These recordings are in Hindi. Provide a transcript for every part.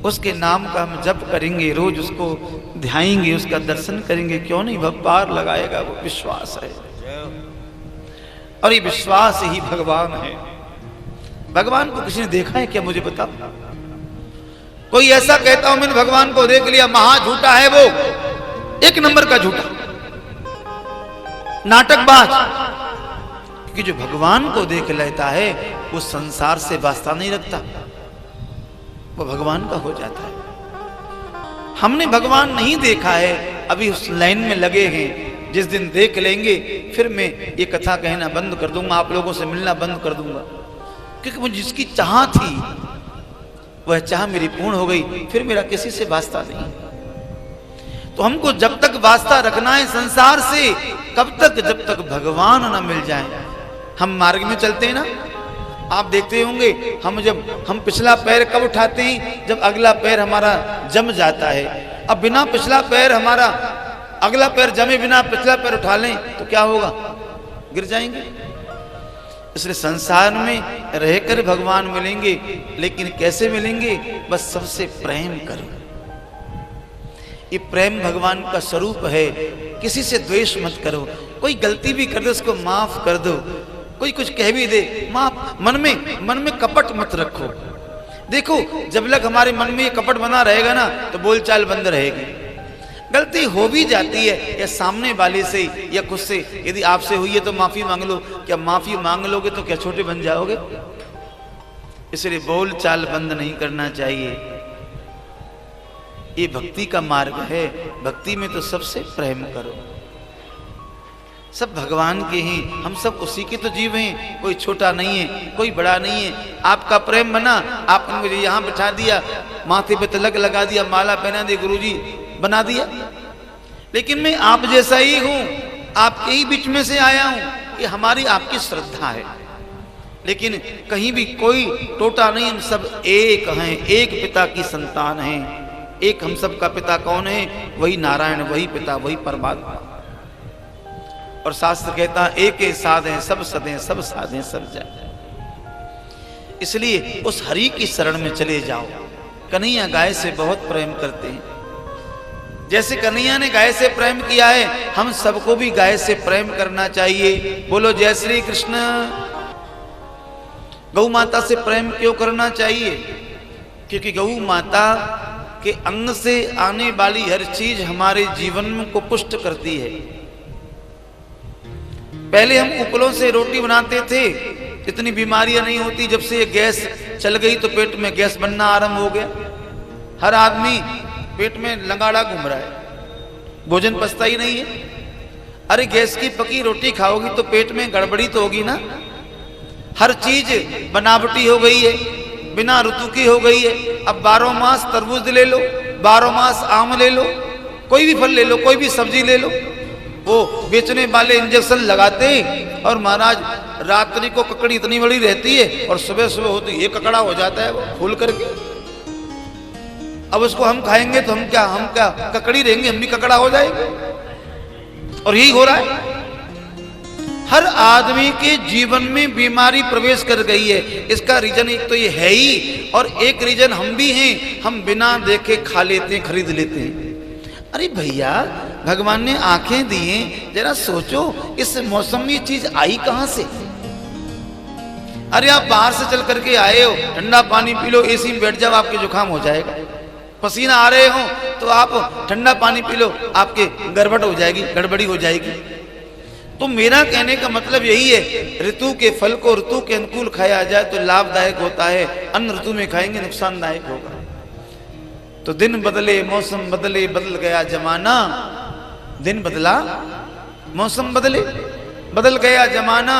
उसके नाम का हम जप करेंगे, रोज उसको ध्याएंगे, उसका दर्शन करेंगे, क्यों नहीं वह पार लगाएगा। वो विश्वास है और ये विश्वास ही भगवान है। भगवान को किसी ने देखा है क्या? मुझे बता। कोई ऐसा कहता हो मैंने भगवान को देख लिया, महा झूठा है वो, एक नंबर का झूठा, नाटकबाज। क्योंकि जो भगवान को देख लेता है वो संसार से वास्ता नहीं रखता, वो भगवान का हो जाता है। हमने भगवान नहीं देखा है, अभी उस लाइन में लगे हैं। जिस दिन देख लेंगे फिर मैं ये कथा कहना बंद कर दूंगा, आप लोगों से मिलना बंद कर दूंगा। क्योंकि मुझे जिसकी चाह थी वह चाह मेरी पूर्ण हो गई, फिर मेरा किसी से वास्ता नहीं। तो हमको जब तक वास्ता रखना है संसार से, कब तक? जब तक भगवान ना मिल जाए। हम मार्ग में चलते हैं ना, आप देखते होंगे हम पिछला पैर कब उठाते हैं? जब अगला पैर हमारा जम जाता है। अब बिना पिछला पैर हमारा अगला पैर जमे बिना पिछला पैर उठा लें तो क्या होगा? गिर जाएंगे। इसलिए संसार में रहकर भगवान मिलेंगे, लेकिन कैसे मिलेंगे? बस सबसे प्रेम करो। ये प्रेम भगवान का स्वरूप है। किसी से द्वेष मत करो। कोई गलती भी कर दे उसको माफ कर दो, कोई कुछ कह भी दे माफ। मन में कपट मत रखो। देखो जब तक हमारे मन में ये कपट बना रहेगा ना तो बोलचाल बंद रहेगी। गलती हो भी जाती है या सामने वाले से या खुद से, यदि आपसे हुई है तो माफी मांग लो। क्या माफी मांग लोगे तो क्या छोटे बन जाओगे? इसलिए बोलचाल बंद नहीं करना चाहिए। ये भक्ति का मार्ग है। भक्ति में तो सबसे प्रेम करो। सब भगवान के हैं, हम सब उसी के तो जीव हैं। कोई छोटा नहीं है, कोई बड़ा नहीं है। आपका प्रेम बना, आपने मुझे यहाँ बिठा दिया, माथे पे तिलक लगा दिया, माला पहना दी, गुरुजी बना दिया, लेकिन मैं आप जैसा ही हूं, आपके ही बीच में से आया हूं। ये हमारी आपकी श्रद्धा है। लेकिन कहीं भी कोई टोटा नहीं, हम सब एक हैं, एक पिता की संतान हैं। एक हम सब का पिता कौन है? वही नारायण, वही पिता, वही परमात्मा। और शास्त्र कहता है एक साध हैं सब सदें, सब साधें सब जाए। इसलिए उस हरि की शरण में चले जाओ। कन्हैया गाय से बहुत प्रेम करते हैं। जैसे कन्हैया ने गाय से प्रेम किया है, हम सबको भी गाय से प्रेम करना चाहिए। बोलो जय श्री कृष्ण। गौ माता से प्रेम क्यों करना चाहिए? क्योंकि गौ माता के अंग से आने वाली हर चीज हमारे जीवन को पुष्ट करती है। पहले हम उपलों से रोटी बनाते थे, इतनी बीमारियां नहीं होती। जब से ये गैस चल गई तो पेट में गैस बनना आरंभ हो गया। हर आदमी पेट में लंगाड़ा घूम रहा है, भोजन पचता ही नहीं है। अरे गैस की पकी रोटी खाओगी तो पेट में गड़बड़ी तो होगी ना। हर चीज बनावटी हो गई है, बिना ऋतु की हो गई है। अब 12 मास तरबूज ले लो, 12 मास आम ले लो, कोई भी फल ले लो, कोई भी सब्जी ले लो। वो बेचने वाले इंजेक्शन लगाते हैं और महाराज रात्रि को ककड़ी इतनी बड़ी रहती है और सुबह सुबह होती ये ककड़ा हो जाता है वो फूल करके। अब उसको हम खाएंगे तो हम क्या ककड़ी रहेंगे, हम भी ककड़ा हो जाएंगे। और यही हो रहा है। हर आदमी के जीवन में बीमारी प्रवेश कर गई है। इसका रीजन एक तो ये है ही, और एक रीजन हम भी हैं। हम बिना देखे खा लेते हैं, खरीद लेते हैं। अरे भैया भगवान ने आंखें दी हैं, जरा सोचो इस मौसम में ये चीज आई कहां से? अरे आप बाहर से चल करके आए हो, ठंडा पानी पी लो, एसी में बैठ जाओ, आपके जुकाम हो जाएगा। पसीना आ रहे हो तो आप ठंडा पानी पी लो, आपके गड़बड़ हो जाएगी, गड़बड़ी हो जाएगी। तो मेरा कहने का मतलब यही है, ऋतु के फल को ऋतु के अनुकूल खाया जाए तो लाभदायक होता है। अन्य ऋतु में खाएंगे नुकसानदायक होगा। तो दिन बदले मौसम बदले, बदल गया जमाना। दिन बदला मौसम बदले, बदल गया जमाना।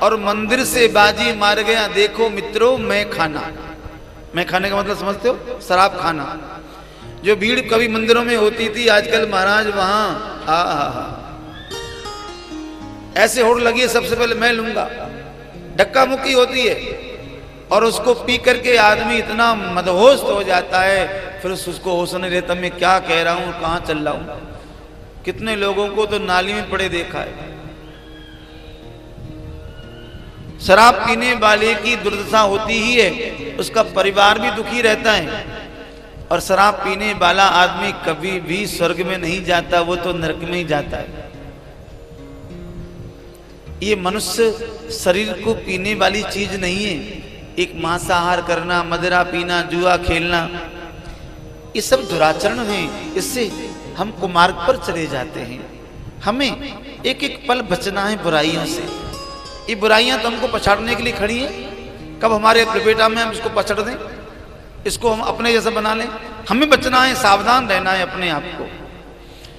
और मंदिर से बाजी मार गया देखो मित्रों मैं खाना। मैं खाने का मतलब समझते हो? शराब खाना। जो भीड़ कभी मंदिरों में होती थी, आजकल महाराज वहां ऐसे होड़ लगी है, सबसे पहले मैं लूंगा। धक्का मुक्की होती है और उसको पी करके आदमी इतना मदहोश हो जाता है, फिर उसको होश नहीं रहता मैं क्या कह रहा हूं, कहां चल रहा हूं। कितने लोगों को तो नाली में पड़े देखा है। शराब पीने वाले की दुर्दशा होती ही है, उसका परिवार भी दुखी रहता है। और शराब पीने वाला आदमी कभी भी स्वर्ग में नहीं जाता, वो तो नरक में ही जाता है। ये मनुष्य शरीर को पीने वाली चीज नहीं है। एक मांसाहार करना, मदिरा पीना, जुआ खेलना, ये सब दुराचरण है। इससे हम कुमार्ग पर चले जाते हैं। हमें एक एक पल बचना है बुराइयों से। ये बुराइयां तो हमको पछाड़ने के लिए खड़ी हैं। कब हमारे प्रपेटा में हम इसको पछाड़ दें, इसको हम अपने जैसा बना लें। हमें बचना है, सावधान रहना है अपने आप को।